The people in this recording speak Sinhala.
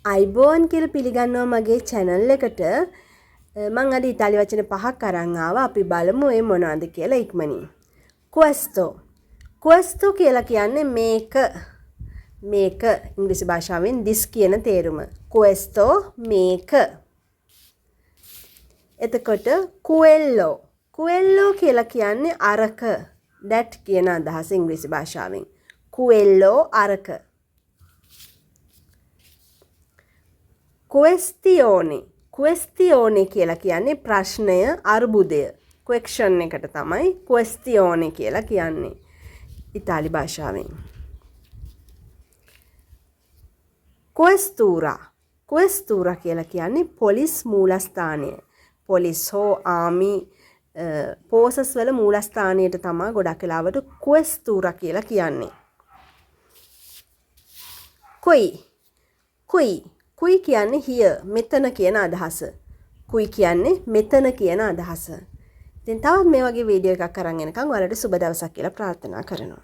අයිබෝන් කියලා පිළිගන්නවා මගේ channel එකට. මම අද ඉතාලි වචන 5ක් අරන් ආවා. අපි බලමු ඒ මොනවද කියලා ඉක්මනින්. questo. questo කියලා කියන්නේ මේක. මේක ඉංග්‍රීසි භාෂාවෙන් this කියන තේරුම. questo මේක. එතකොට quello. quello කියලා කියන්නේ අරක. that කියන අදහස ඉංග්‍රීසි භාෂාවෙන්. quello අරක. questione. questione කියලා කියන්නේ ප්‍රශ්නය අර්බුදය. question එකට තමයි questione කියලා කියන්නේ ඉතාලි භාෂාවෙන්. questura. questura කියලා කියන්නේ පොලිස් මූලස්ථානය. පොලිස් හෝ ආමි පෝසස් වල මූලස්ථානයට තමයි ගොඩක් වෙලාවට questura කියලා කියන්නේ. qui. qui. kui කියන්නේ here මෙතන කියන අදහස. kui කියන්නේ මෙතන කියන අදහස. ඉතින් තවත් මේ වගේ වීඩියෝ එකක් අරන් එනකම් ඔයාලට සුබ දවසක් කියලා ප්‍රාර්ථනා කරනවා.